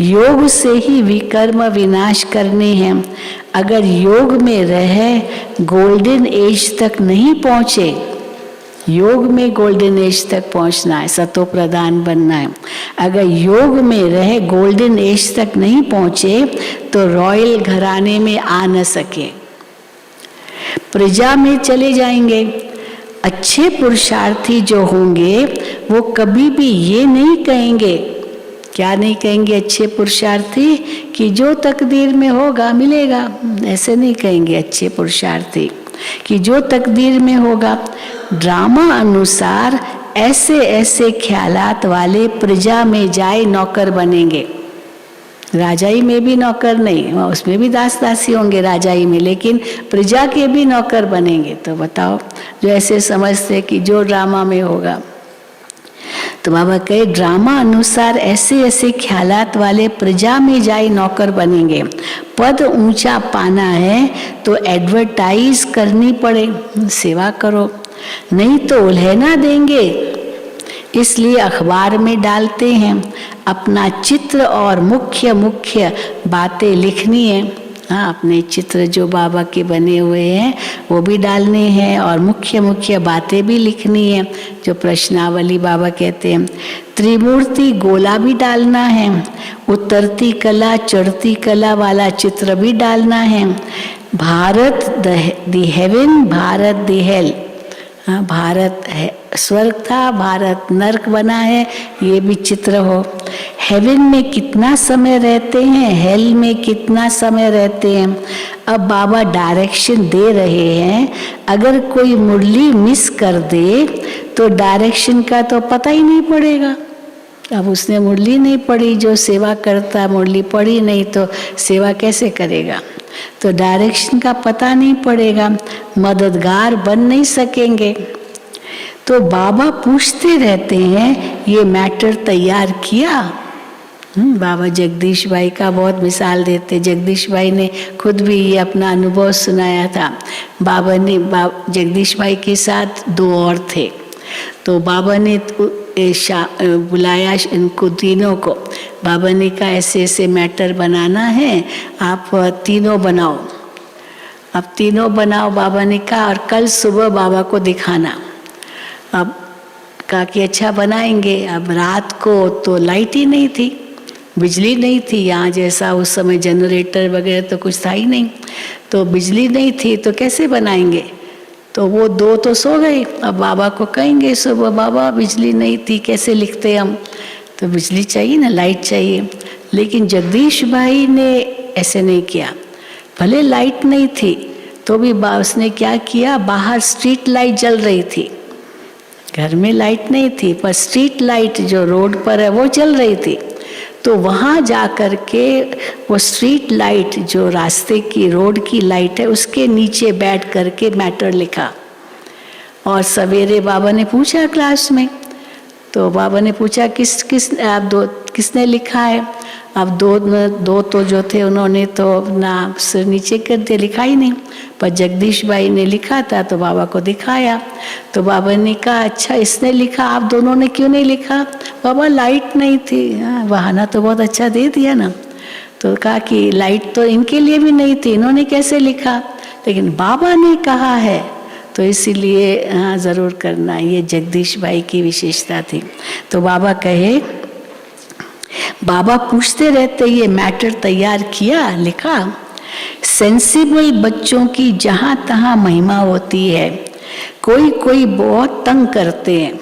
योग से ही विकर्म विनाश करने हैं। अगर योग में रहे गोल्डन एज तक नहीं पहुँचे, योग में गोल्डन एज तक पहुंचना है, सतो प्रधान बनना है। अगर योग में रहे गोल्डन एज तक नहीं पहुंचे तो रॉयल घराने में आ न सके, प्रजा में चले जाएंगे। अच्छे पुरुषार्थी जो होंगे वो कभी भी ये नहीं कहेंगे, क्या नहीं कहेंगे अच्छे पुरुषार्थी, कि जो तकदीर में होगा मिलेगा। ऐसे नहीं कहेंगे अच्छे पुरुषार्थी कि जो तकदीर में होगा। ड्रामा अनुसार ऐसे ऐसे ख्यालात वाले प्रजा में जाए नौकर बनेंगे। राजाई में भी नौकर नहीं, उसमें भी दास दासी होंगे राजाई में, लेकिन प्रजा के भी नौकर बनेंगे। तो बताओ, जो ऐसे समझते कि जो ड्रामा में होगा। तो बाबा कहे ड्रामा अनुसार ऐसे ऐसे ख्यालात वाले प्रजा में जाए नौकर बनेंगे। पद ऊंचा पाना है तो एडवर्टाइज करनी पड़े, सेवा करो, नहीं तो उल्हेना देंगे, इसलिए अखबार में डालते हैं। अपना चित्र और मुख्य मुख्य बातें लिखनी है। हाँ, अपने चित्र जो बाबा के बने हुए हैं वो भी डालने हैं और मुख्य मुख्य बातें भी लिखनी है, जो प्रश्नावली बाबा कहते हैं। त्रिमूर्ति गोला भी डालना है, उतरती कला चढ़ती कला वाला चित्र भी डालना है। Bharat the haven, Bharat the hell. हाँ, भारत है स्वर्ग था, भारत नर्क बना है, ये भी चित्र हो। हेवन में कितना समय रहते हैं, हेल में कितना समय रहते हैं। अब बाबा डायरेक्शन दे रहे हैं, अगर कोई मुरली मिस कर दे तो डायरेक्शन का तो पता ही नहीं पड़ेगा। अब उसने मुरली नहीं पढ़ी, जो सेवा करता मुरली पढ़ी नहीं तो सेवा कैसे करेगा, तो डायरेक्शन का पता नहीं पड़ेगा, मददगार बन नहीं सकेंगे। तो बाबा पूछते रहते हैं, ये मैटर तैयार किया। बाबा जगदीश भाई का बहुत मिसाल देते। जगदीश भाई ने खुद भी ये अपना अनुभव सुनाया था। बाबा ने जगदीश भाई के साथ 2 और थे, तो बाबा ने बुलाया इनको तीनों को। बाबा ने कहा ऐसे ऐसे मैटर बनाना है, आप तीनों बनाओ। अब तीनों बनाओ बाबा ने कहा, और कल सुबह बाबा को दिखाना। अब कहा कि अच्छा बनाएंगे। अब रात को तो लाइट ही नहीं थी, बिजली नहीं थी, यहाँ जैसा उस समय जनरेटर वगैरह तो कुछ था ही नहीं, तो बिजली नहीं थी तो कैसे बनाएंगे। तो वो 2 तो सो गए। अब बाबा को कहेंगे सुबह, बाबा बिजली नहीं थी कैसे लिखते हम, तो बिजली चाहिए ना, लाइट चाहिए। लेकिन जगदीश भाई ने ऐसे नहीं किया, भले लाइट नहीं थी तो भी उसने क्या किया, बाहर स्ट्रीट लाइट जल रही थी। घर में लाइट नहीं थी पर स्ट्रीट लाइट जो रोड पर है वो जल रही थी। तो वहाँ जा कर के वो स्ट्रीट लाइट जो रास्ते की रोड की लाइट है उसके नीचे बैठ कर के मैटर लिखा। और सवेरे बाबा ने पूछा क्लास में, तो बाबा ने पूछा किसने लिखा है। अब दो तो जो थे उन्होंने तो अपना सिर नीचे कर दिया, लिखा ही नहीं, पर जगदीश भाई ने लिखा था तो बाबा को दिखाया। तो बाबा ने कहा अच्छा इसने लिखा, आप दोनों ने क्यों नहीं लिखा। बाबा लाइट नहीं थी। हाँ, बहाना तो बहुत अच्छा दे दिया ना। तो कहा कि लाइट तो इनके लिए भी नहीं थी, इन्होंने कैसे लिखा, लेकिन बाबा ने कहा है तो इसीलिए हाँ ज़रूर करना। ये जगदीश भाई की विशेषता थी। तो बाबा कहे, बाबा पूछते रहते ये मैटर तैयार किया, लिखा। सेंसिबल बच्चों की जहाँ तहाँ महिमा होती है, कोई कोई बहुत तंग करते हैं,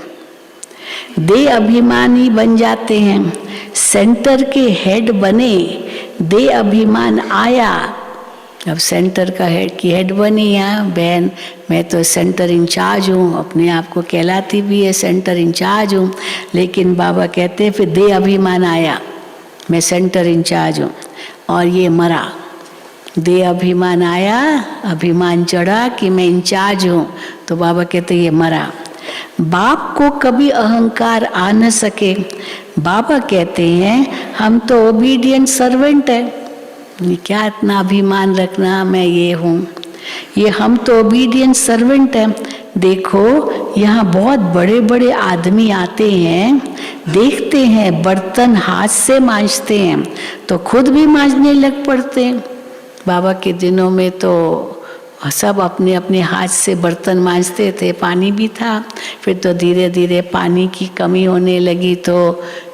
दे अभिमानी बन जाते हैं, सेंटर के हेड बने, दे अभिमान आया। अब सेंटर का हेड बनी है बहन, मैं तो सेंटर इंचार्ज हूँ, अपने आप को कहलाती भी है सेंटर इंचार्ज हूँ, लेकिन बाबा कहते हैं फिर दे अभिमान आया, मैं सेंटर इंचार्ज हूँ, और ये मरा। दे अभिमान आया, अभिमान चढ़ा कि मैं इंचार्ज हूँ, तो बाबा कहते ये मरा। बाप को कभी अहंकार आ न सके। बाबा कहते हैं हम तो ओबीडियंट सर्वेंट है, क्या इतना अभिमान रखना मैं ये हूँ, ये हम तो ओबीडियंट सर्वेंट हैं। देखो यहाँ बहुत बड़े बड़े आदमी आते हैं, देखते हैं बर्तन हाथ से मांजते हैं तो खुद भी मांजने लग पड़ते हैं। बाबा के दिनों में तो सब अपने अपने हाथ से बर्तन मांजते थे, पानी भी था। फिर तो धीरे धीरे पानी की कमी होने लगी तो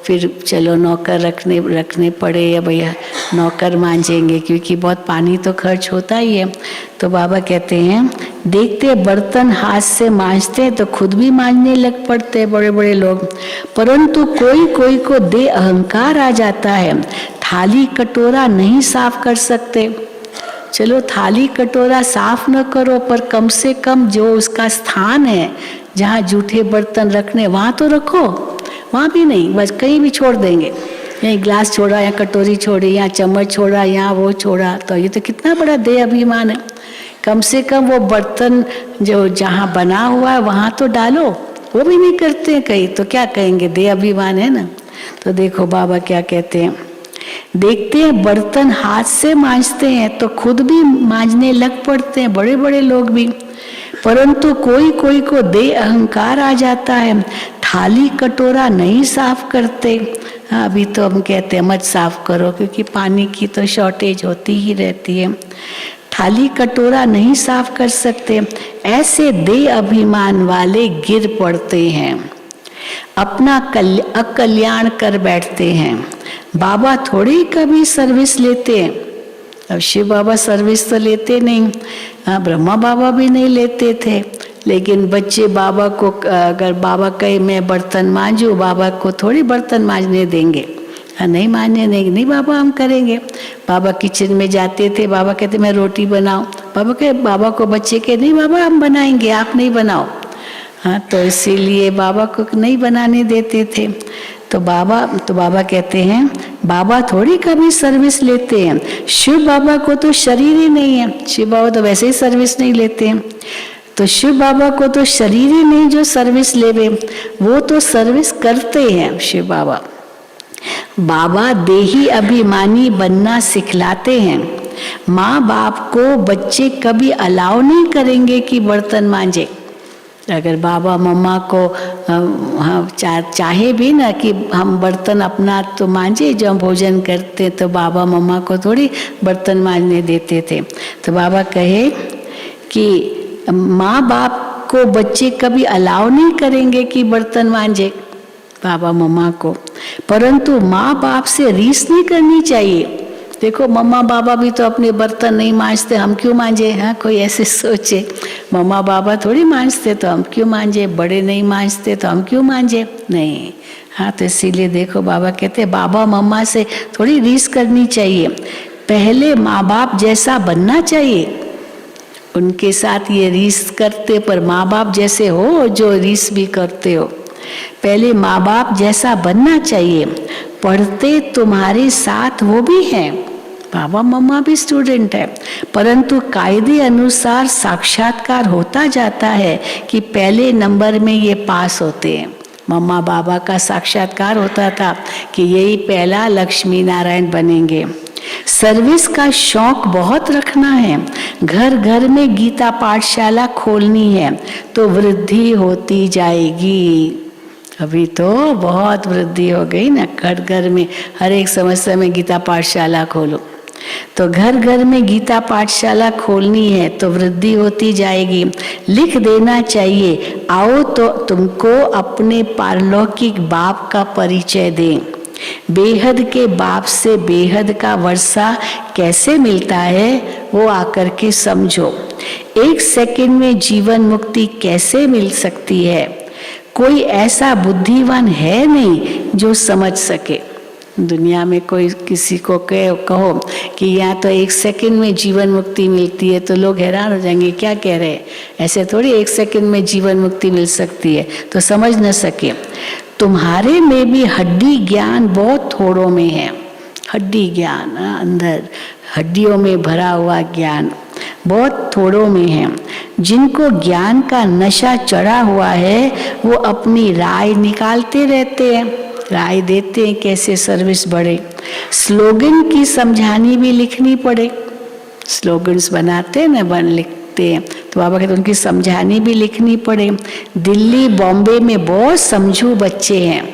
फिर चलो नौकर रखने पड़े, या भैया नौकर मांजेंगे क्योंकि बहुत पानी तो खर्च होता ही है। तो बाबा कहते हैं देखते बर्तन हाथ से मांजते तो खुद भी मांजने लग पड़ते बड़े बड़े लोग, परंतु कोई कोई को दे अहंकार आ जाता है, थाली कटोरा नहीं साफ कर सकते। चलो थाली कटोरा साफ न करो, पर कम से कम जो उसका स्थान है जहाँ जूठे बर्तन रखने वहाँ तो रखो, वहाँ भी नहीं, बस कहीं भी छोड़ देंगे, यहीं ग्लास छोड़ा, या कटोरी छोड़ी, या चम्मच छोड़ा, यहाँ वो छोड़ा, तो ये तो कितना बड़ा दे अभिमान है। कम से कम वो बर्तन जो जहाँ बना हुआ है वहाँ तो डालो, वो भी नहीं करते हैं कहीं, तो क्या कहेंगे, दे अभिमान है ना। तो देखो बाबा क्या कहते हैं, देखते हैं बर्तन हाथ से मांजते हैं तो खुद भी मांजने लग पड़ते हैं बड़े बड़े लोग भी, परंतु कोई कोई को दे अहंकार आ जाता है, थाली कटोरा नहीं साफ करते। हाँ, अभी तो हम कहते हैं मत साफ करो, क्योंकि पानी की तो शॉर्टेज होती ही रहती है। थाली कटोरा नहीं साफ कर सकते, ऐसे दे अभिमान वाले गिर पड़ते हैं, अपना अकल्याण कर बैठते हैं। बाबा थोड़ी कभी सर्विस लेते हैं। अब शिव बाबा सर्विस तो लेते नहीं, हाँ, ब्रह्मा बाबा भी नहीं लेते थे। लेकिन बच्चे बाबा को, अगर बाबा कहे मैं बर्तन मांजू, बाबा को थोड़ी बर्तन मांजने देंगे। हाँ, नहीं मानने नहीं बाबा हम करेंगे। बाबा किचन में जाते थे, बाबा कहते मैं रोटी बनाऊं, बाबा को बच्चे के नहीं बाबा हम बनाएंगे, आप नहीं बनाओ। हाँ, तो इसीलिए बाबा को नहीं बनाने देते थे। तो बाबा कहते हैं बाबा थोड़ी कभी सर्विस लेते हैं। शिव बाबा को तो शरीर ही नहीं है, शिव बाबा तो वैसे ही सर्विस नहीं लेते हैं। तो शिव बाबा को तो शरीर ही नहीं जो सर्विस लेवे, वो तो सर्विस करते हैं शिव बाबा। बाबा देही अभिमानी बनना सिखलाते हैं। माँ बाप को बच्चे कभी अलाउ नहीं करेंगे कि बर्तन मांजे। अगर बाबा मम्मा को चाहे भी ना कि हम बर्तन अपना तो मांजे, जब हम भोजन करते तो बाबा मम्मा को थोड़ी बर्तन मांजने देते थे। तो बाबा कहे कि माँ बाप को बच्चे कभी अलाउ नहीं करेंगे कि बर्तन मांजे बाबा मम्मा को, परंतु माँ बाप से रीस नहीं करनी चाहिए। देखो मम्मा बाबा भी तो अपने बर्तन नहीं मांजते, हम क्यों मांजे। हाँ, कोई ऐसे सोचे मम्मा बाबा थोड़ी मांजते तो हम क्यों मांजे, बड़े नहीं मांजते तो हम क्यों मांजे, नहीं। हाँ, तो इसीलिए देखो बाबा कहते हैं बाबा मम्मा से थोड़ी रीस करनी चाहिए, पहले माँ बाप जैसा बनना चाहिए। उनके साथ ये रीस करते, पर माँ बाप जैसे हो जो रीस भी करते हो, पहले माँ बाप जैसा बनना चाहिए। पढ़ते तुम्हारे साथ वो भी हैं, बाबा मम्मा भी स्टूडेंट है, परंतु कायदे अनुसार साक्षात्कार होता जाता है कि पहले नंबर में ये पास होते हैं। मम्मा बाबा का साक्षात्कार होता था कि यही पहला लक्ष्मी नारायण बनेंगे। सर्विस का शौक बहुत रखना है, घर घर में गीता पाठशाला खोलनी है तो वृद्धि होती जाएगी। अभी तो बहुत वृद्धि हो गई ना, घर घर में हर एक समस्या में गीता पाठशाला खोलो। तो घर घर में गीता पाठशाला खोलनी है तो वृद्धि होती जाएगी। लिख देना चाहिए, आओ तो तुमको अपने पारलौकिक बाप का परिचय दें। बेहद के बाप से बेहद का वर्षा कैसे मिलता है वो आकर के समझो। 1 सेकंड में जीवन मुक्ति कैसे मिल सकती है, कोई ऐसा बुद्धिमान है नहीं जो समझ सके। दुनिया में कोई किसी को कहो कि यहाँ तो 1 सेकंड में जीवन मुक्ति मिलती है तो लोग हैरान हो जाएंगे, क्या कह रहे हैं, ऐसे थोड़ी 1 सेकंड में जीवन मुक्ति मिल सकती है, तो समझ न सके। तुम्हारे में भी हड्डी ज्ञान बहुत थोड़ों में है, हड्डी ज्ञान, अंदर हड्डियों में भरा हुआ ज्ञान बहुत थोड़ों में है। जिनको ज्ञान का नशा चढ़ा हुआ है वो अपनी राय निकालते रहते हैं, राय देते हैं कैसे सर्विस बढ़े। स्लोगन की समझानी भी लिखनी पड़े, स्लोगन्स बनाते हैं ना, लिखते हैं, तो बाबा कहते उनकी समझानी भी लिखनी पड़े। दिल्ली बॉम्बे में बहुत समझू बच्चे हैं,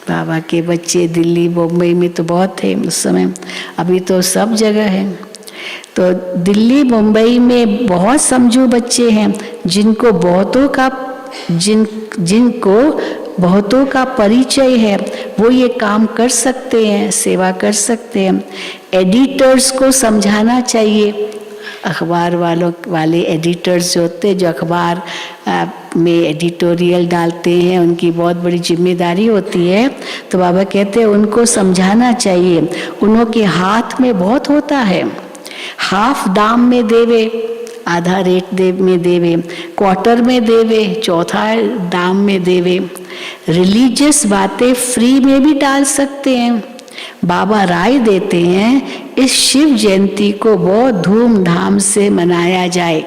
बाबा के बच्चे दिल्ली बॉम्बे में तो बहुत थे उस समय, अभी तो सब जगह है। तो दिल्ली मुंबई में बहुत समझू बच्चे हैं जिनको बहुतों का परिचय है, वो ये काम कर सकते हैं, सेवा कर सकते हैं। एडिटर्स को समझाना चाहिए, अखबार वाले एडिटर्स जो होते हैं, जो अखबार में एडिटोरियल डालते हैं, उनकी बहुत बड़ी जिम्मेदारी होती है। तो बाबा कहते हैं उनको समझाना चाहिए, उनके हाथ में बहुत होता है। हाफ दाम में देवे, आधा रेट में देवे, क्वार्टर में देवे, चौथा दाम में देवे। रिलीजियस बातें फ्री में भी डाल सकते हैं। बाबा राय देते हैं इस शिव जयंती को बहुत धूमधाम से मनाया जाए।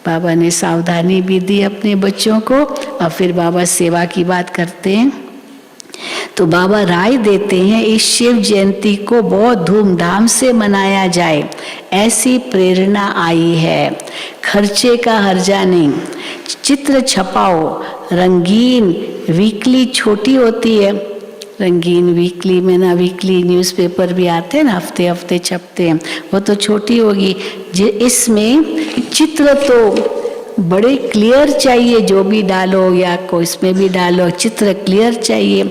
बाबा ने सावधानी भी दी अपने बच्चों को, और फिर बाबा सेवा की बात करते हैं। तो बाबा राय देते हैं इस शिव जयंती को बहुत धूमधाम से मनाया जाए, ऐसी प्रेरणा आई है। खर्चे का हर्जा नहीं, चित्र छपाओ, रंगीन वीकली छोटी होती है रंगीन वीकली में ना, वीकली न्यूज़पेपर भी आते हैं ना, हफ्ते हफ्ते छपते हैं, वो तो छोटी होगी। इसमें चित्र तो बड़े क्लियर चाहिए, जो भी डालो या कोई इसमें भी डालो, चित्र क्लियर चाहिए।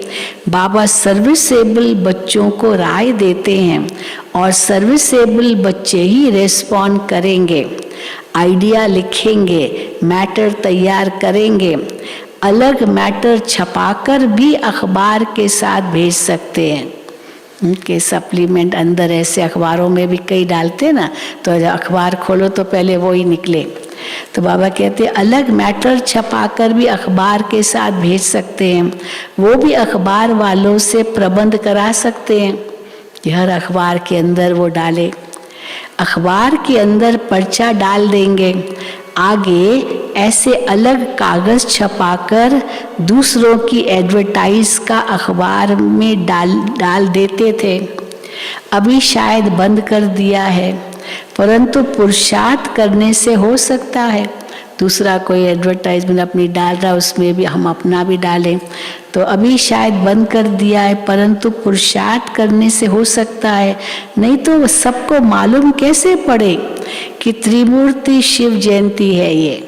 बाबा सर्विसेबल बच्चों को राय देते हैं और सर्विसेबल बच्चे ही रेस्पॉन्ड करेंगे, आइडिया लिखेंगे, मैटर तैयार करेंगे। अलग मैटर छपाकर भी अखबार के साथ भेज सकते हैं। उनके सप्लीमेंट अंदर ऐसे अखबारों में भी कई डालते हैं ना, तो अखबार खोलो तो पहले वो ही निकले। तो बाबा कहते हैं अलग मैटर छपाकर भी अखबार के साथ भेज सकते हैं। वो भी अखबार वालों से प्रबंध करा सकते हैं कि हर अखबार के अंदर वो डाले। अखबार के अंदर पर्चा डाल देंगे, आगे ऐसे अलग कागज छपाकर दूसरों की एडवर्टाइज का अखबार में डाल देते थे। अभी शायद बंद कर दिया है, परंतु पुरुषार्थ करने से हो सकता है। दूसरा कोई एडवर्टाइजमेंट अपनी डाल रहा, उसमें भी हम अपना भी डालें। तो अभी शायद बंद कर दिया है, परंतु पुरुषार्थ करने से हो सकता है। नहीं तो सबको मालूम कैसे पड़े कि त्रिमूर्ति शिव जयंती है। ये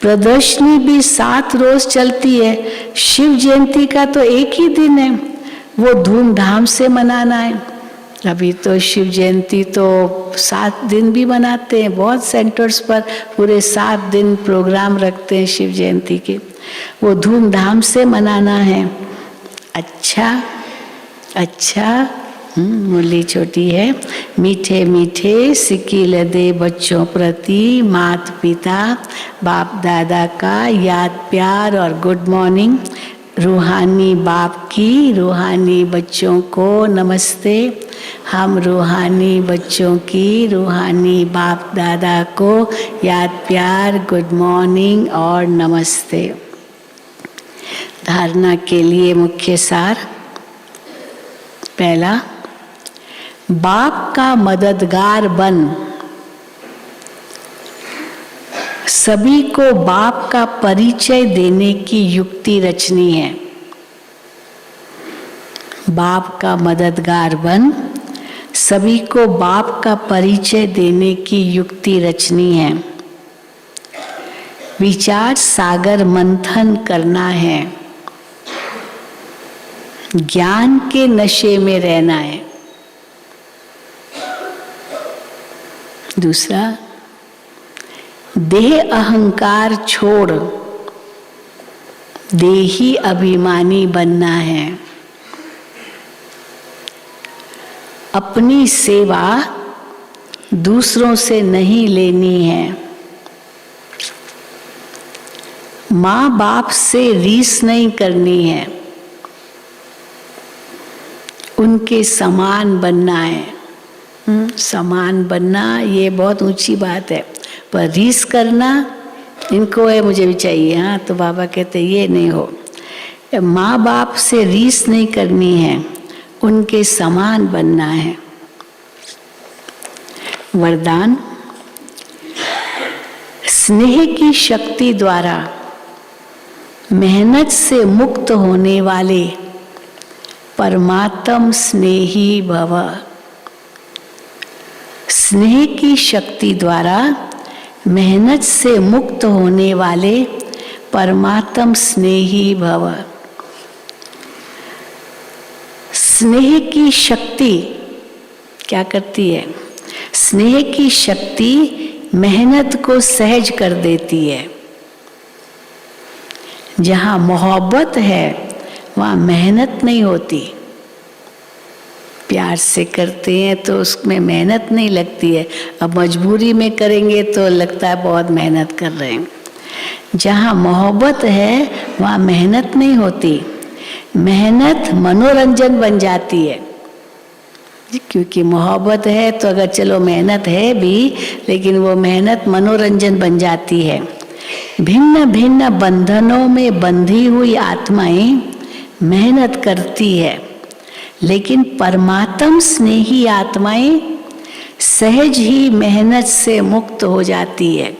प्रदर्शनी भी 7 रोज चलती है, शिव जयंती का तो एक ही दिन है, वो धूमधाम से मनाना है। अभी तो शिव जयंती तो 7 दिन भी मनाते हैं, बहुत सेंटर्स पर पूरे 7 दिन प्रोग्राम रखते हैं शिव जयंती के, वो धूमधाम से मनाना है। अच्छा मुरली छोटी है। मीठे मीठे सिक्की दे बच्चों प्रति माता पिता बाप दादा का याद प्यार और गुड मॉर्निंग। रूहानी बाप की रूहानी बच्चों को नमस्ते। हम रूहानी बच्चों की रूहानी बाप दादा को याद प्यार गुड मॉर्निंग और नमस्ते। धारणा के लिए मुख्य सार। पहला, बाप का मददगार बन। सभी को बाप का परिचय देने की युक्ति रचनी है। बाप का मददगार बन, सभी को बाप का परिचय देने की युक्ति रचनी है। विचार सागर मंथन करना है, ज्ञान के नशे में रहना है। दूसरा, देह अहंकार छोड़ देही अभिमानी बनना है। अपनी सेवा दूसरों से नहीं लेनी है। माँ बाप से रीस नहीं करनी है, उनके समान बनना है। समान बनना ये बहुत ऊंची बात है, पर रीस करना इनको है मुझे भी चाहिए। हाँ, तो बाबा कहते ये नहीं हो। माँ बाप से रीस नहीं करनी है, उनके समान बनना है। वरदान, स्नेह की शक्ति द्वारा मेहनत से मुक्त होने वाले परमात्म स्नेही भव। स्नेह की शक्ति द्वारा मेहनत से मुक्त होने वाले परमात्म स्नेही भव। स्नेह की शक्ति क्या करती है? स्नेह की शक्ति मेहनत को सहज कर देती है। जहाँ मोहब्बत है वहाँ मेहनत नहीं होती। प्यार से करते हैं तो उसमें मेहनत नहीं लगती है, अब मजबूरी में करेंगे तो लगता है बहुत मेहनत कर रहे हैं। जहाँ मोहब्बत है वहाँ मेहनत नहीं होती, मेहनत मनोरंजन बन जाती है। क्योंकि मोहब्बत है तो अगर चलो मेहनत है भी, लेकिन वो मेहनत मनोरंजन बन जाती है। भिन्न भिन्न बंधनों में बंधी हुई आत्माएं मेहनत करती है, लेकिन परमात्म स्नेही आत्माएं सहज ही मेहनत से मुक्त हो जाती है।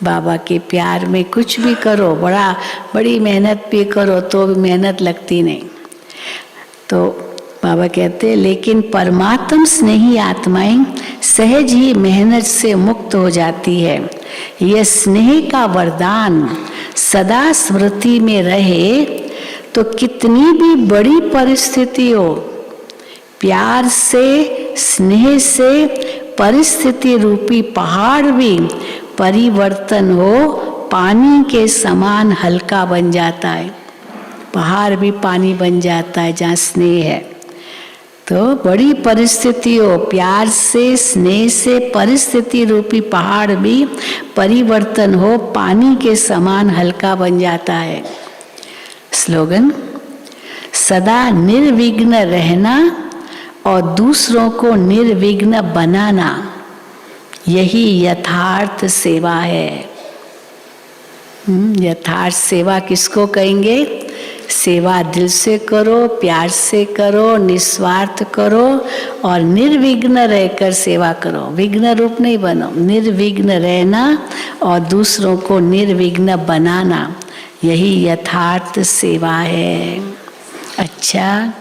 बाबा के प्यार में कुछ भी करो, बड़ी मेहनत भी करो तो भी मेहनत लगती नहीं। तो बाबा कहते हैं लेकिन परमात्म स्नेही आत्माएं सहज ही मेहनत से मुक्त हो जाती है। यह स्नेह का वरदान सदा स्मृति में रहे तो कितनी भी बड़ी परिस्थिति हो, प्यार से स्नेह से परिस्थिति रूपी पहाड़ भी परिवर्तन हो पानी के समान हल्का बन जाता है। पहाड़ भी पानी बन जाता है जहाँ स्नेह है। तो बड़ी परिस्थिति हो, प्यार से स्नेह से परिस्थिति रूपी पहाड़ भी परिवर्तन हो पानी के समान हल्का बन जाता है। स्लोगन, सदा निर्विघ्न रहना और दूसरों को निर्विघ्न बनाना, यही यथार्थ सेवा है। यथार्थ सेवा किसको कहेंगे? सेवा दिल से करो, प्यार से करो, निस्वार्थ करो और निर्विघ्न रहकर सेवा करो। विघ्न रूप नहीं बनो, निर्विघ्न रहना और दूसरों को निर्विघ्न बनाना, यही यथार्थ सेवा है। अच्छा,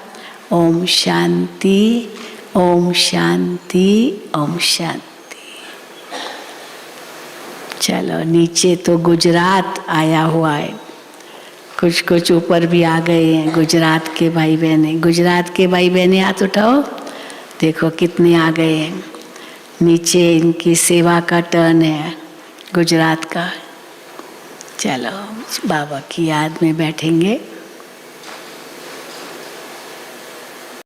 ओम शांति, ओम शांति, ओम शांति। चलो, नीचे तो गुजरात आया हुआ है, कुछ कुछ ऊपर भी आ गए हैं गुजरात के भाई बहने। गुजरात के भाई बहने हाथ उठाओ, देखो कितने आ गए हैं। नीचे इनकी सेवा का टर्न है गुजरात का। चलो, बाबा की याद में बैठेंगे।